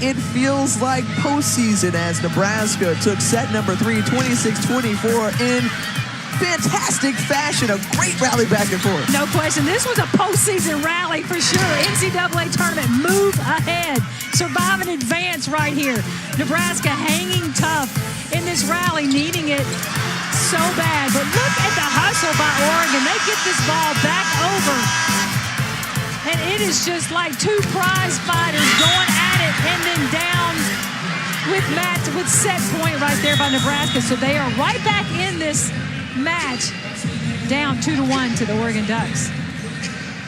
it feels like postseason as Nebraska took set number 3, 26-24 in fantastic fashion. A great rally back and forth. No question. This was a postseason rally for sure. NCAA tournament, move ahead. Survive and advance right here. Nebraska hanging tough in this rally, needing it so bad. But look at the hustle by Oregon. They get this ball back over. And it is just like two prize fighters going at it and then down with set point right there by Nebraska. So they are right back in this match, down 2-1 to the Oregon Ducks.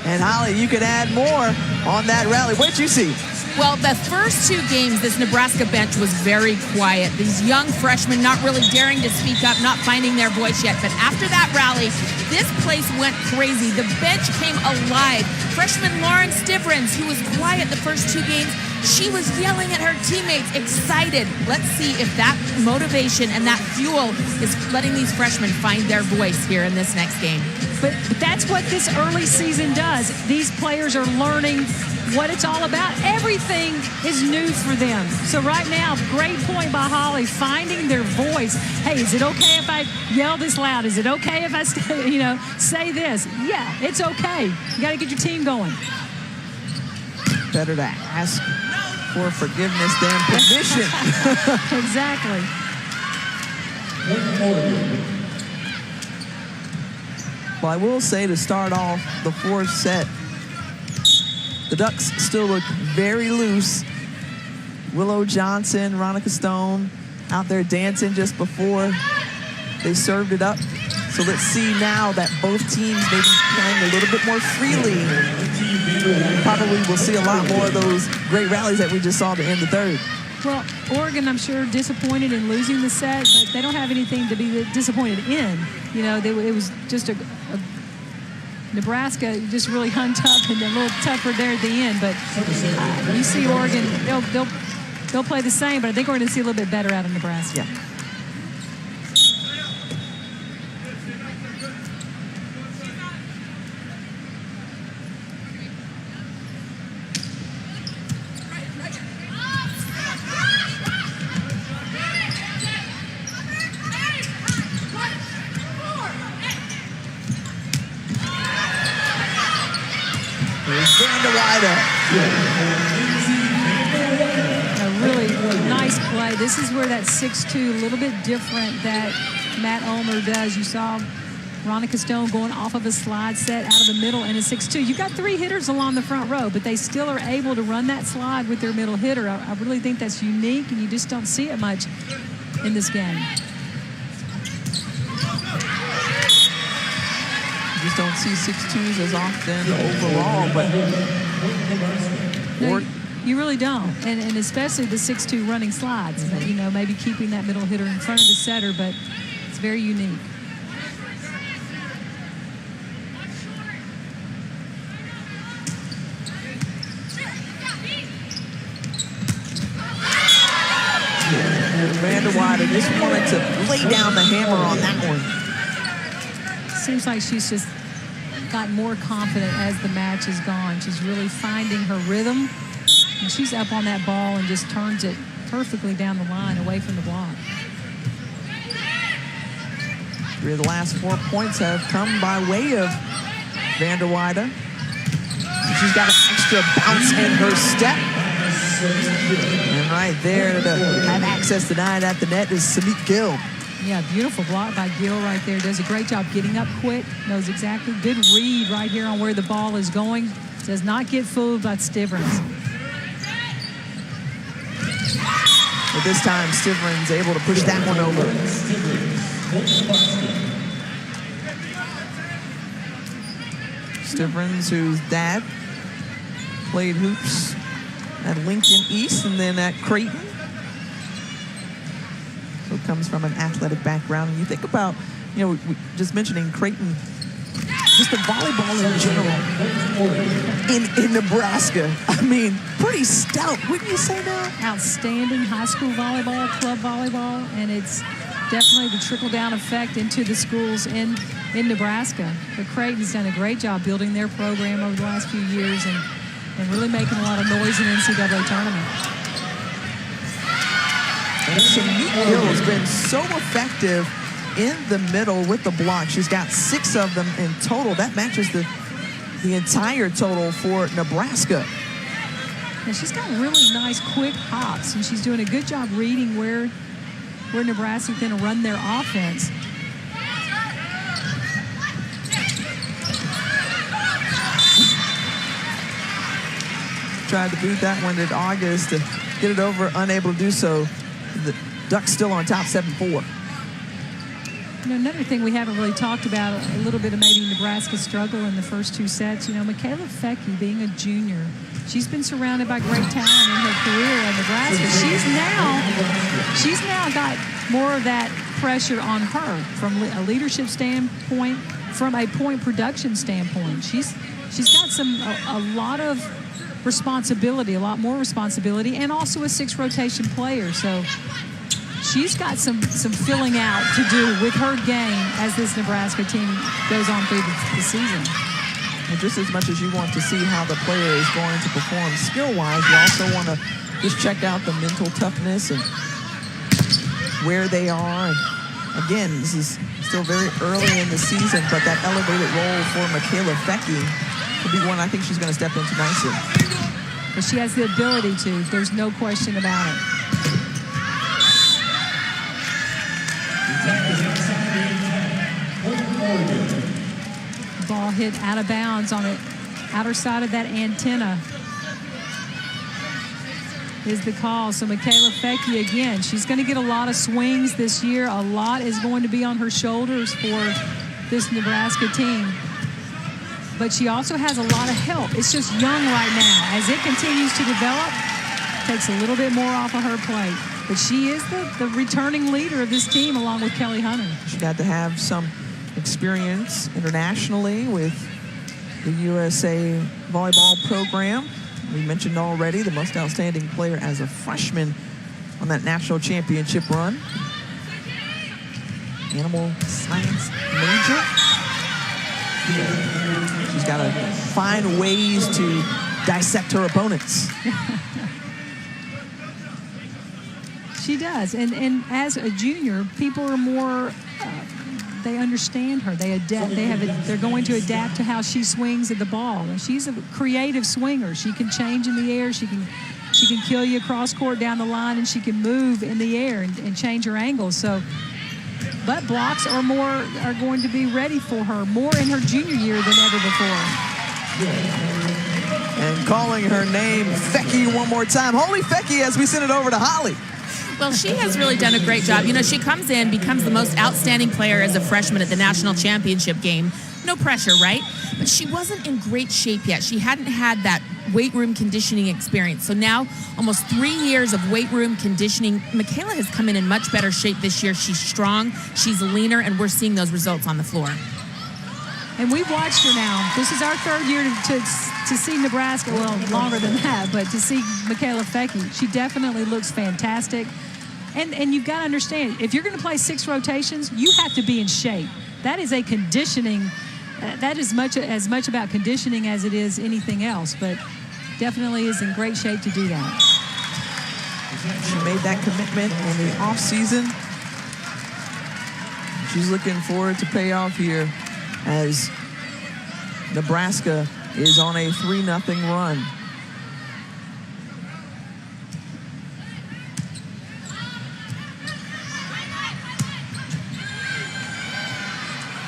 And Holly, you could add more on that rally. What did you see? Well, the first two games, this Nebraska bench was very quiet. These young freshmen not really daring to speak up, not finding their voice yet. But after that rally, this place went crazy. The bench came alive. Freshman Lauren Stivrins, who was quiet the first two games, she was yelling at her teammates, excited. Let's see if that motivation and that fuel is letting these freshmen find their voice here in this next game. But that's what this early season does. These players are learning what it's all about. Everything is new for them. So right now, great point by Holly, finding their voice. Hey, is it okay if I yell this loud? Is it okay if I, say this? Yeah, it's okay. You got to get your team going. Better to ask for forgiveness than permission. Exactly. Well, I will say to start off the fourth set, the Ducks still look very loose. Willow Johnson, Ronica Stone out there dancing just before they served it up. So let's see now that both teams may be playing a little bit more freely. Probably we'll see a lot more of those great rallies that we just saw to end the third. Well, Oregon, I'm sure, disappointed in losing the set, but they don't have anything to be disappointed in. It was just a Nebraska just really hung tough and a little tougher there at the end. But you see Oregon, they'll play the same, but I think we're going to see a little bit better out of Nebraska. Yeah. A really nice play. This is where that 6-2, a little bit different that Matt Ulmer does. You saw Ronica Stone going off of a slide set out of the middle and a 6-2. You've got three hitters along the front row, but they still are able to run that slide with their middle hitter. I really think that's unique, and you just don't see it much in this game. You just don't see 6-2s as often overall, but no, you really don't, and especially the 6-2 running slides. Maybe keeping that middle hitter in front of the setter, but it's very unique. Vanderwide just wanted to lay down the hammer on that one. Seems like she's just gotten more confident as the match has gone. She's really finding her rhythm, and she's up on that ball and just turns it perfectly down the line away from the block. 3 of the last 4 points have come by way of Vanderwide. She's got an extra bounce in her step. And right there to have access tonight at the net is Samik Gill. Yeah, beautiful block by Gill right there. Does a great job getting up quick. Knows exactly. Good read right here on where the ball is going. Does not get fooled by Stivrins. But this time, Stivrins able to push that one over. Stivrins, whose dad played hoops at Lincoln East and then at Creighton. So comes from an athletic background. And you think about, we just mentioning Creighton, just the volleyball in general in Nebraska. I mean, pretty stout, wouldn't you say now? Outstanding high school volleyball, club volleyball, and it's definitely the trickle-down effect into the schools in Nebraska. But Creighton's done a great job building their program over the last few years and really making a lot of noise in the NCAA tournament. And Shamik Gill has been so effective in the middle with the block. She's got 6 of them in total. That matches the entire total for Nebraska. Yeah, she's got really nice quick hops, and she's doing a good job reading where Nebraska's going to run their offense. Tried to boot that one at August to get it over, unable to do so. The Ducks still on top, 7-4. You know, another thing we haven't really talked about, a little bit of maybe Nebraska's struggle in the first 2 sets. You know, Michaela Fecky, being a junior, she's been surrounded by great talent in her career at Nebraska. She's now got more of that pressure on her from a leadership standpoint, from a point production standpoint. She's got a lot of responsibility, a lot more responsibility, and also a 6 rotation player. So she's got some filling out to do with her game as this Nebraska team goes on through the season. And just as much as you want to see how the player is going to perform skill-wise, you also want to just check out the mental toughness and where they are. And again, this is still very early in the season, but that elevated role for Michaela Fecky will be one I think she's going to step into nicely. But she has the ability to. There's no question about it. Ball hit out of bounds on the outer side of that antenna is the call. So Michaela Fecky, again, she's going to get a lot of swings this year. A lot is going to be on her shoulders for this Nebraska team. But she also has a lot of help. It's just young right now. As it continues to develop, takes a little bit more off of her plate. But she is the returning leader of this team along with Kelly Hunter. She got to have some experience internationally with the USA Volleyball program. We mentioned already the most outstanding player as a freshman on that national championship run. Animal science major. She's got to find ways to dissect her opponents. She does. And as a junior, people are more, they understand her. They adapt. They're going to adapt to how she swings at the ball. And she's a creative swinger. She can change in the air. She can kill you across court down the line, and she can move in the air and change her angles. So, but blocks are going to be ready for her more in her junior year than ever before. And calling her name, Fecky, one more time. Holy Fecky, as we send it over to Holly. Well, she has really done a great job. You know, she comes in, becomes the most outstanding player as a freshman at the national championship game. No pressure, right? But she wasn't in great shape yet. She hadn't had that weight room conditioning experience. So now, almost 3 years of weight room conditioning. Michaela has come in much better shape this year. She's strong, she's leaner, and we're seeing those results on the floor. And we've watched her now. This is our 3rd year to see Nebraska, well, longer than that, but to see Michaela Fecky. She definitely looks fantastic. And you've got to understand, if you're going to play 6 rotations, you have to be in shape. That is a conditioning, that is as much about conditioning as it is anything else, but definitely is in great shape to do that. She made that commitment in the offseason. She's looking forward to payoff here as Nebraska is on a 3-0 run.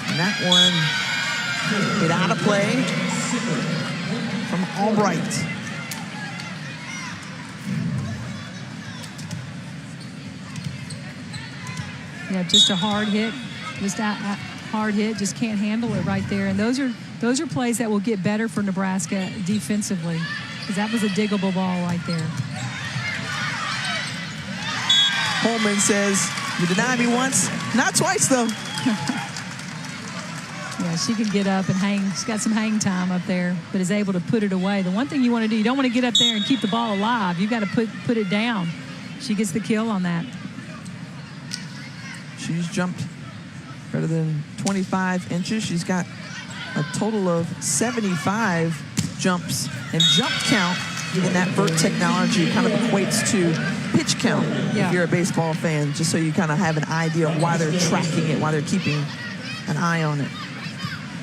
And that one hit out of play from Albright. Yeah, just a hard hit. Hard hit, just can't handle it right there. And those are plays that will get better for Nebraska defensively, because that was a diggable ball right there. Holman says, "You denied me once, not twice though." Yeah, she can get up and hang. She's got some hang time up there, but is able to put it away. The one thing you want to do, you don't want to get up there and keep the ball alive. You've got to put it down. She gets the kill on that. She's jumped better than 25 inches. She's got a total of 75 jumps and jump count And that vert technology kind of equates to pitch count if you're a baseball fan, just so you kind of have an idea of why they're tracking it, why they're keeping an eye on it.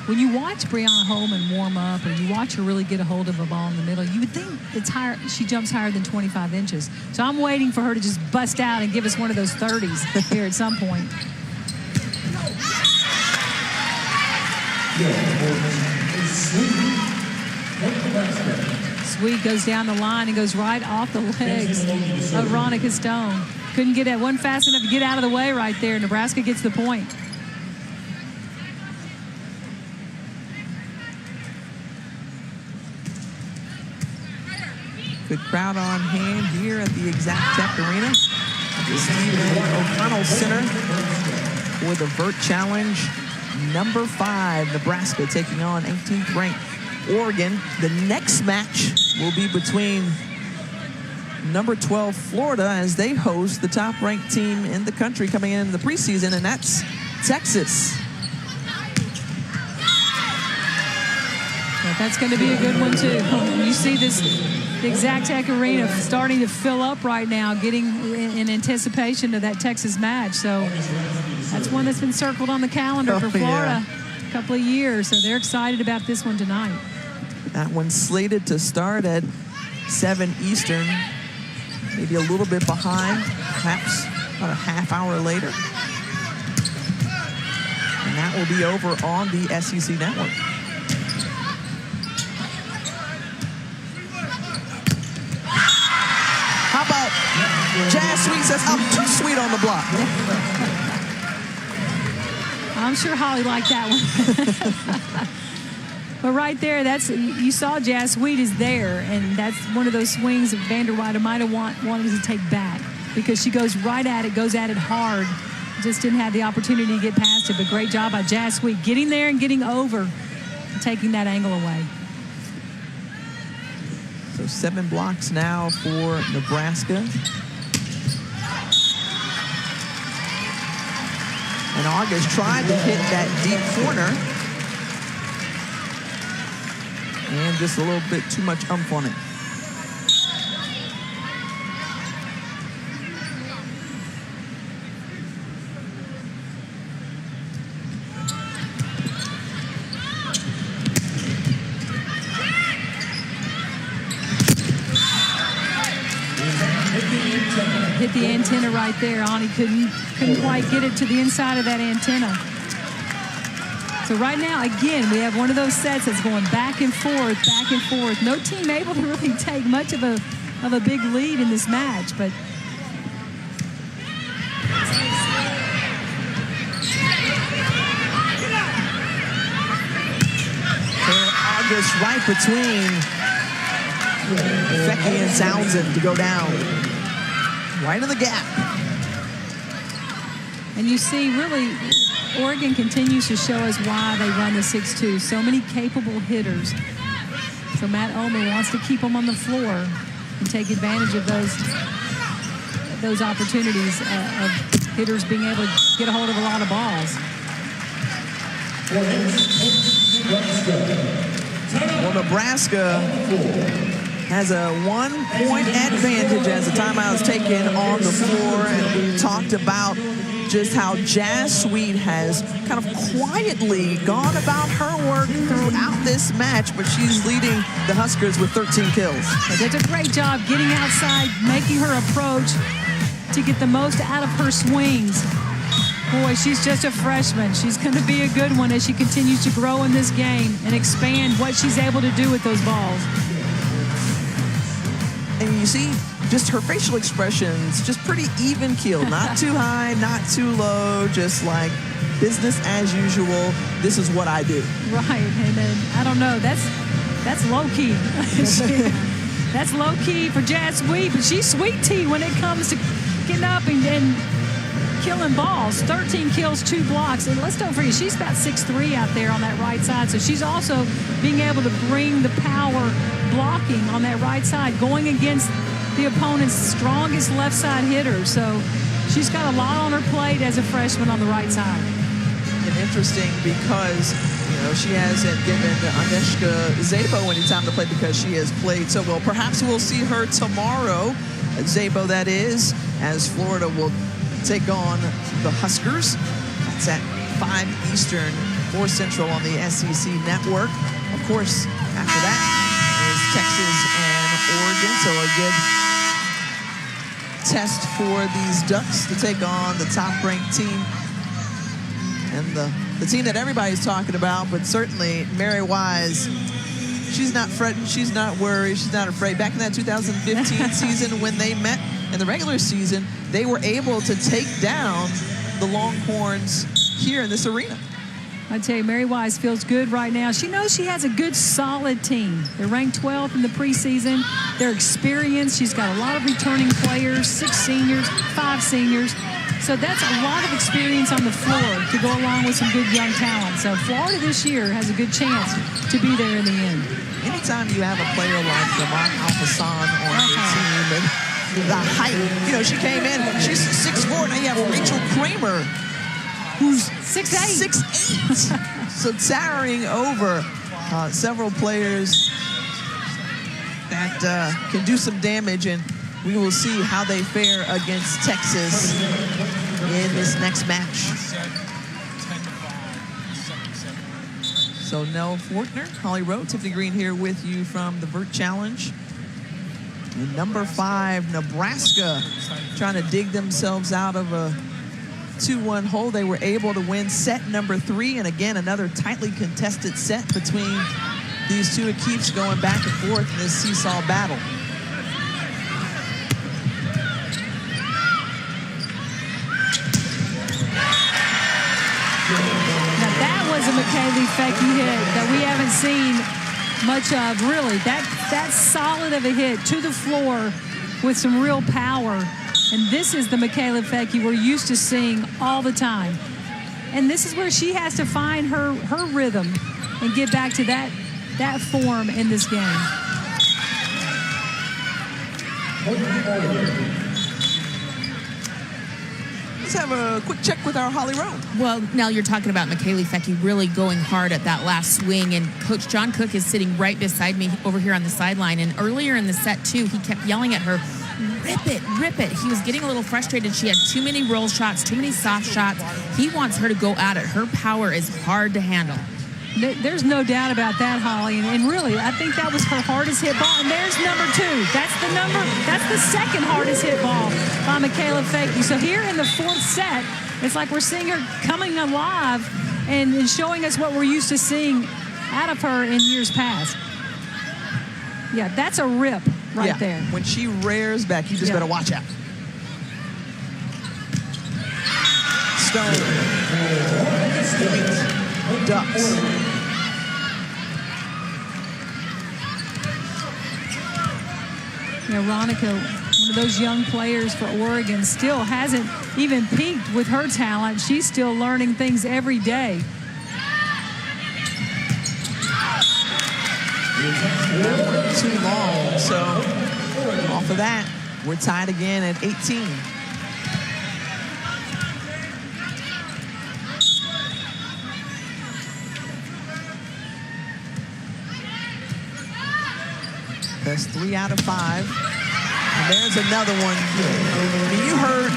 When you watch Brianna Holman warm up, or you watch her really get a hold of a ball in the middle, you would think it's higher. She jumps higher than 25 inches. So I'm waiting for her to just bust out and give us one of those 30s here at some point. Sweet goes down the line and goes right off the legs of Ronica Stone. Couldn't get that one fast enough to get out of the way right there. Nebraska gets the point. Good crowd on hand here at the Exact Tech Arena. Stephen O'Connell Center for the Vert Challenge. Number 5, Nebraska taking on 18th ranked Oregon. The next match will be between number 12 Florida as they host the top ranked team in the country coming in the preseason, and that's Texas. That's going to be a good one too. You see this Exact Tech Arena starting to fill up right now, getting in anticipation of that Texas match. So that's one that's been circled on the calendar for Florida a couple of years. So they're excited about this one tonight. That one's slated to start at 7 Eastern, maybe a little bit behind, perhaps about a half hour later. And that will be over on the SEC Network. How about Jazz Sweet says, I'm too sweet on the block. I'm sure Holly liked that one. But right there, you saw Jazz Sweet is there, and that's one of those swings that Vanderweyde might have wanted to take back, because she goes right at it, goes at it hard. Just didn't have the opportunity to get past it, but great job by Jazz Sweet getting there and getting over and taking that angle away. So 7 blocks now for Nebraska. And August tried to hit that deep corner. And just a little bit too much umph on it. Hit the antenna right there. Ani couldn't quite get it to the inside of that antenna. So right now, again, we have one of those sets that's going back and forth, back and forth. No team able to really take much of a big lead in this match, but August right between Fecky and Townsend to go down. Right in the gap. And you see, really, Oregon continues to show us why they run the 6-2. So many capable hitters. So Matt Omer wants to keep them on the floor and take advantage of those opportunities of hitters being able to get a hold of a lot of balls. Well, Nebraska has a 1-point advantage as the timeout is taken on the floor. And we talked about just how Jazz Sweet has kind of quietly gone about her work throughout this match, but she's leading the Huskers with 13 kills. They did a great job getting outside, making her approach to get the most out of her swings. Boy, she's just a freshman. She's going to be a good one as she continues to grow in this game and expand what she's able to do with those balls. And you see just her facial expressions, just pretty even keeled, not too high, not too low, just like business as usual. This is what I do. Right, and then, I don't know, that's low key. That's low key for Jazz Sweet, but she's sweet tea when it comes to getting up and killing balls. 13 kills, 2 blocks, and let's don't forget, she's about 6'3" out there on that right side, so she's also being able to bring the power blocking on that right side, going against the opponent's strongest left side hitter. So she's got a lot on her plate as a freshman on the right side. And interesting because She hasn't given Agnieszka Szabo any time to play because she has played so well. Perhaps we'll see her tomorrow, Szabo that is, as Florida will take on the Huskers. That's at 5 Eastern, 4 Central on the SEC network. Of course, after that is Texas and Oregon, so a good test for these Ducks to take on the top-ranked team and the team that everybody's talking about, but certainly Mary Wise, she's not fretting, she's not worried, she's not afraid. Back in that 2015 season when they met in the regular season, they were able to take down the Longhorns here in this arena. I tell you, Mary Wise feels good right now. She knows she has a good, solid team. They're ranked 12th in the preseason. They're experienced. She's got a lot of returning players, 6 seniors, 5 seniors. So that's a lot of experience on the floor to go along with some good young talent. So Florida this year has a good chance to be there in the end. Anytime you have a player like Ramon Al-Hassan on your team and the height, she came in, she's 6'4", now you have Rachel Kramer, who's 6'8". 6'8". So towering over several players that can do some damage, and we will see how they fare against Texas in this next match. So Nell Fortner, Holly Rowe, Tiffany Green here with you from the Vert Challenge. And number 5, Nebraska, trying to dig themselves out of a 2-1 hole. They were able to win set number 3, and again, another tightly contested set between these two. It keeps going back and forth in this seesaw battle. Now that was a McKaylee Fecky hit that we haven't seen much of, really. That's solid of a hit to the floor with some real power. And this is the McKaylee Fecky we're used to seeing all the time. And this is where she has to find her rhythm and get back to that form in this game. Let's have a quick check with our Holly Rowe. Well, now you're talking about McKaylee Fecky really going hard at that last swing, and Coach John Cook is sitting right beside me over here on the sideline. And earlier in the set, too, he kept yelling at her, rip it, rip it. He was getting a little frustrated. She had too many roll shots, too many soft shots. He wants her to go at it. Her power is hard to handle. There's no doubt about that, Holly. And really, I think that was her hardest hit ball. And there's number 2. That's the second hardest hit ball by McKaylee Fecky. So here in the 4th set, it's like we're seeing her coming alive and showing us what we're used to seeing out of her in years past. Yeah, that's a rip right there. When she rears back, you just better watch out. Stone. Ducks. Ronica, one of those young players for Oregon, still hasn't even peaked with her talent. She's still learning things every day. Too long, so off of that, we're tied again at 18. That's 3 out of 5. And there's another one. I mean, you heard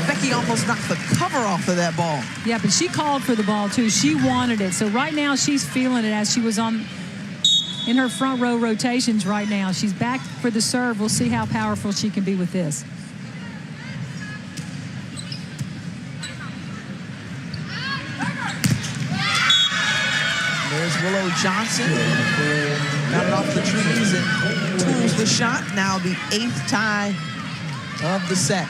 Becky almost knocked the cover off of that ball. Yeah, but she called for the ball, too. She wanted it. So right now she's feeling it as she was in her front row rotations right now. She's back for the serve. We'll see how powerful she can be with this. There's Willow Johnson. Got it off the trees and tools the shot. Now the 8th tie of the set.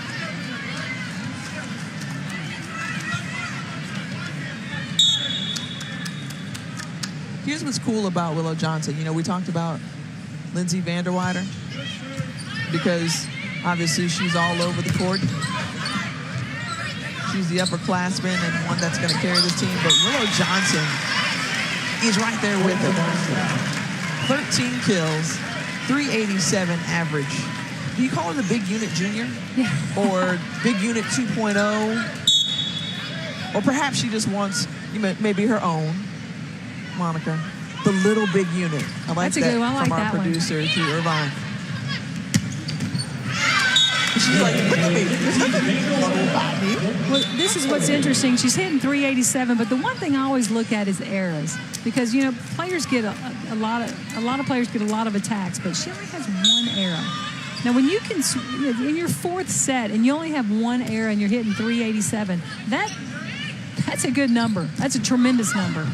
Here's what's cool about Willow Johnson. We talked about Lindsey Vanderweider because obviously she's all over the court. She's the upperclassman and one that's going to carry this team. But Willow Johnson is right there with him. 13 kills, 387 average. Do you call her the big unit junior? Yeah. Or big unit 2.0? Or perhaps she just wants maybe her own. Monica. The little big unit. I like That's a that good one. I like from our that one. producer, through Irvine. She's like, look at me. There's nothing little about me. Well, this is what's interesting. She's hitting 387, but the one thing I always look at is errors, because players get a lot of players get a lot of attacks, but she only has one error. Now, when you can in your fourth set and you only have one error and you're hitting 387, that's a good number. That's a tremendous number.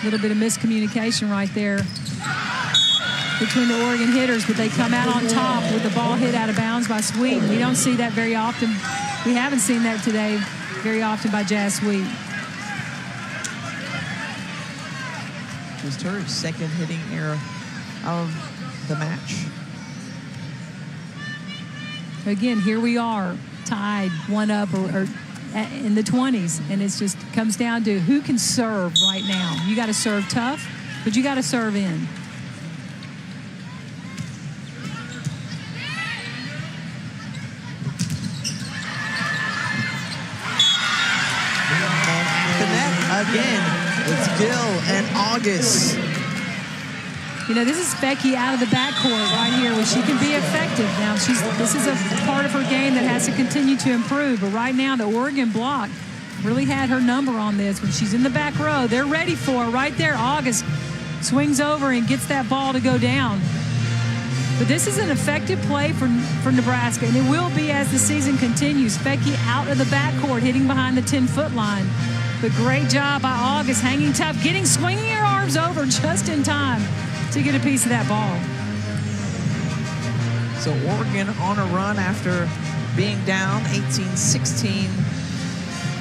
A little bit of miscommunication right there between the Oregon hitters, but they come out on top with the ball hit out of bounds by Sweet. We don't see that very often. We haven't seen that today very often by Jazz Sweet. Just her second hitting error of the match. Again, here we are, tied, one up, or in the 20s, and it just comes down to who can serve right now. You got to serve tough, but you got to serve in. And the net again, it's Gill and August. This is Becky out of the backcourt right here where she can be effective. Now, this is a part of her game that has to continue to improve. But right now, the Oregon block really had her number on this. When she's in the back row, they're ready for her right there. August swings over and gets that ball to go down. But this is an effective play for Nebraska, and it will be as the season continues. Becky out of the backcourt, hitting behind the 10-foot line. But great job by August, hanging tough, swinging her arms over just in time to get a piece of that ball. So Oregon on a run after being down 18-16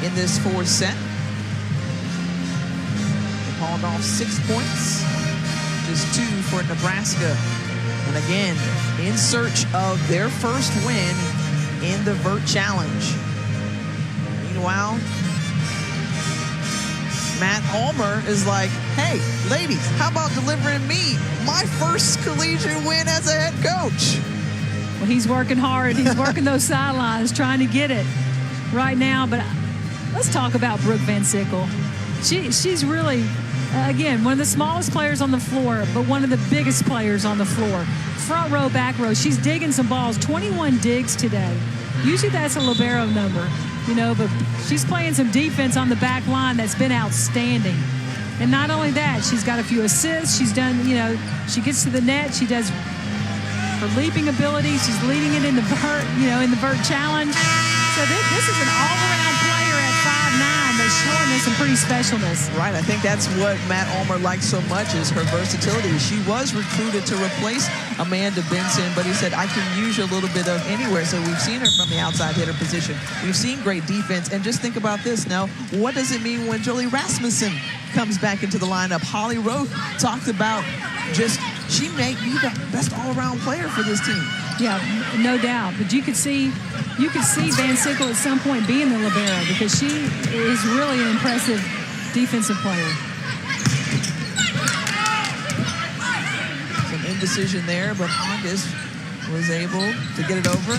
in this fourth set. They hauled off 6 points, just 2 for Nebraska. And again, in search of their first win in the Vert Challenge. Meanwhile, Matt Ulmer is like, hey, ladies, how about delivering me my first collegiate win as a head coach? Well, he's working hard. He's working those sidelines, trying to get it right now. But let's talk about Brooke Van Sickle. She's really, again, one of the smallest players on the floor, but one of the biggest players on the floor. Front row, back row. She's digging some balls, 21 digs today. Usually that's a libero number. But she's playing some defense on the back line that's been outstanding. And not only that, she's got a few assists. She's done, she gets to the net. She does her leaping ability. She's leading it in the Vert, in the Vert Challenge. So this is an all-around player at 5'9" that's showing us some pretty specialness. Right, I think that's what Matt Ulmer likes so much is her versatility. She was recruited to replace Amanda Benson, but he said, I can use you a little bit of anywhere. So we've seen her from the outside hitter position. We've seen great defense. And just think about this now. What does it mean when Jolie Rasmussen comes back into the lineup? Holly Rowe talked about she may be the best all-around player for this team. Yeah, no doubt. But you could see Van Sickle at some point being the libero because she is really an impressive defensive player. Some indecision there, but August was able to get it over.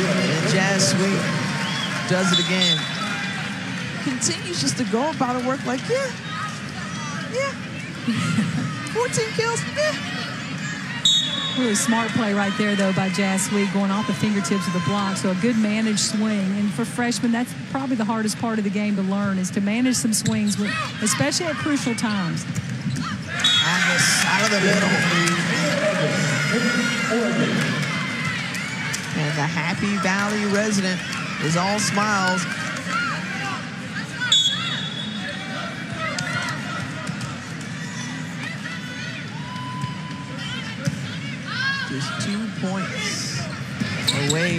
And Jazz Sweet does it again. Continues just to go about her work like, yeah. 14 kills, yeah. Really smart play right there, though, by Jazz Sweet, going off the fingertips of the block. So a good managed swing. And for freshmen, that's probably the hardest part of the game to learn is to manage some swings, especially at crucial times. On the side of the middle. And the Happy Valley resident is all smiles. Just 2 points away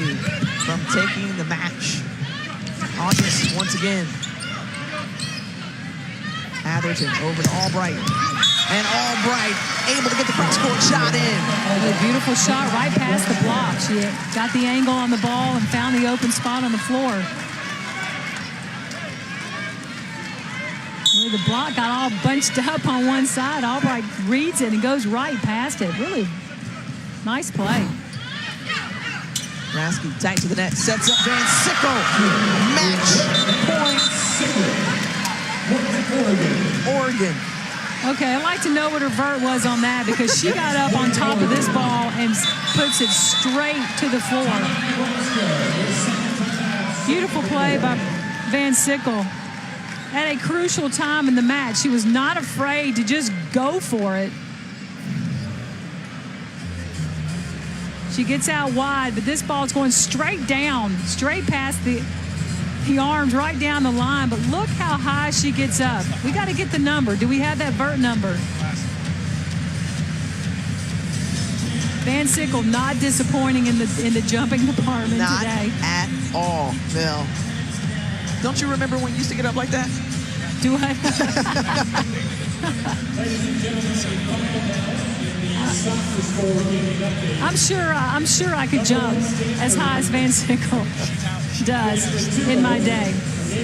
from taking the match. August once again. Atherton over to Albright. And Albright able to get the cross-court shot in. A beautiful shot right past the block. She got the angle on the ball and found the open spot on the floor. The block got all bunched up on one side. Albright reads it and goes right past it. Really nice play. Rasky tight to the net, sets up Van Sickle. Match point. Oregon. Okay, I'd like to know what her vert was on that because she got up on top of this ball and puts it straight to the floor. Beautiful play by Van Sickle. At a crucial time in the match, she was not afraid to just go for it. She gets out wide, but this ball's going straight down, straight past the arms, right down the line. But look how high she gets up. We got to get the number. Do we have that vert number? Van Sickle not disappointing in the jumping department not today. Not at all, Bill. Don't you remember when you used to get up like that? Do I? I'm sure I could jump as high as Van Sickle does in my day.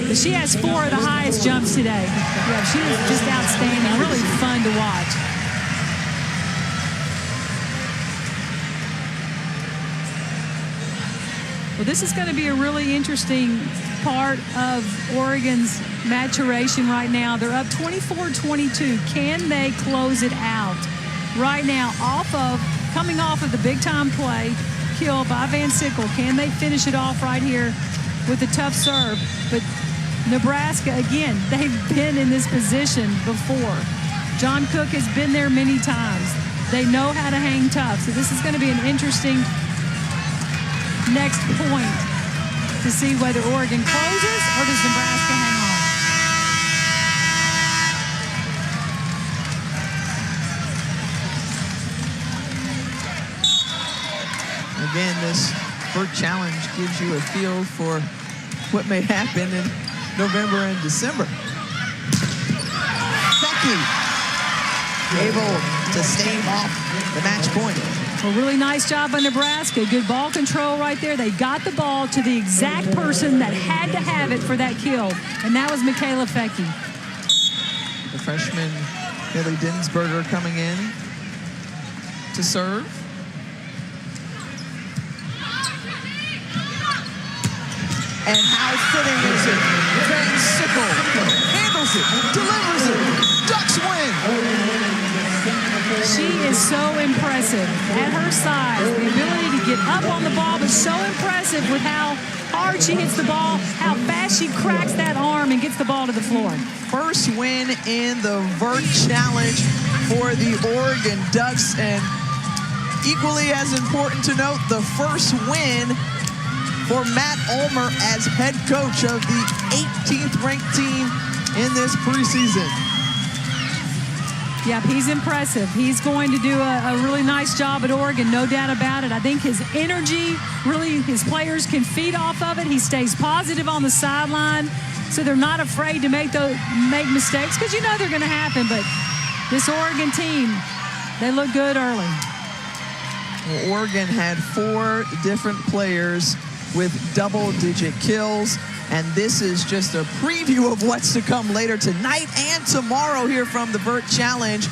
But she has 4 of the highest jumps today. Yeah, she is just outstanding. Really fun to watch. Well, this is going to be a really interesting part of Oregon's maturation right now. They're up 24-22. Can they close it out? Right now, coming off of the big-time play, kill by Van Sickle. Can they finish it off right here with a tough serve? But Nebraska, again, they've been in this position before. John Cook has been there many times. They know how to hang tough. So this is going to be an interesting next point to see whether Oregon closes or does Nebraska hang on. Again, this vert challenge gives you a feel for what may happen in November and December. Becky able to stave off the match point. A really nice job by Nebraska. Good ball control right there. They got the ball to the exact person that had to have it for that kill, and that was Michaela Fecky. The freshman Haley Dinsberger coming in to serve. And how fitting is it? Van Sickle handles it, delivers it. Ducks win. She is so impressive at her size. The ability to get up on the ball, but so impressive with how hard she hits the ball, how fast she cracks that arm and gets the ball to the floor. First win in the vert challenge for the Oregon Ducks, and equally as important to note, the first win for Matt Ulmer as head coach of the 18th ranked team in this preseason. Yep, he's impressive. He's going to do a really nice job at Oregon, no doubt about it. I think his energy, really, his players can feed off of it. He stays positive on the sideline, so they're not afraid to make mistakes, because you know they're going to happen. But this Oregon team, they look good early. Well, Oregon had 4 different players with double-digit kills, and this is just a preview of what's to come later tonight and tomorrow here from the Vert Challenge.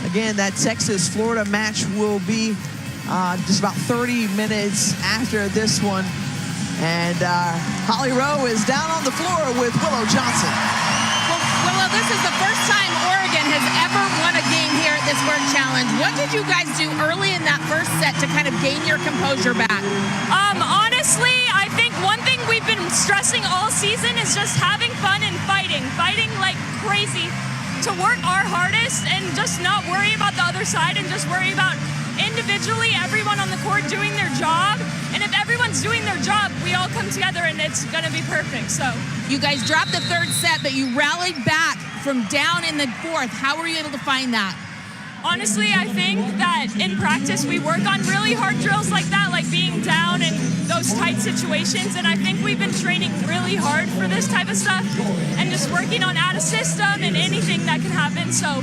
Again, that Texas-Florida match will be just about 30 minutes after this one. And Holly Rowe is down on the floor with Willow Johnson. Well, Willow, this is the first time Oregon has ever won a game here at this Vert Challenge. What did you guys do early in that first set to kind of gain your composure back? Honestly, I think one thing we've been stressing all season is just having fun and fighting like crazy, to work our hardest and just not worry about the other side and just worry about individually everyone on the court doing their job. And if everyone's doing their job, we all come together and it's gonna be perfect. So you guys dropped the third set, but you rallied back from down in the fourth. How were you able to find that? Honestly, I think that in practice we work on really hard drills like that, like being down in those tight situations, and I think we've been training really hard for this type of stuff and just working on out of system and anything that can happen. So,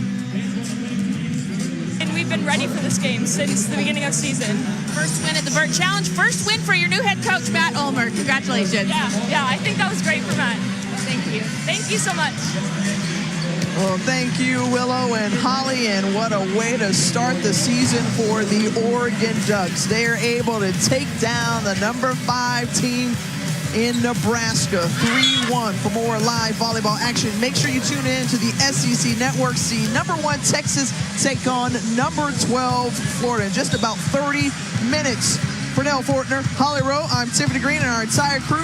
and we've been ready for this game since the beginning of season. First win at the Vert Challenge, first win for your new head coach, Matt Ulmer. Congratulations. Yeah, I think that was great for Matt. Thank you. Thank you so much. Well, thank you, Willow and Holly, and what a way to start the season for the Oregon Ducks. They are able to take down the number 5 team in Nebraska, 3-1. For more live volleyball action, make sure you tune in to the SEC Network. See number 1 Texas take on number 12 Florida in just about 30 minutes. For Nell Fortner, Holly Rowe, I'm Tiffany Green, and our entire crew.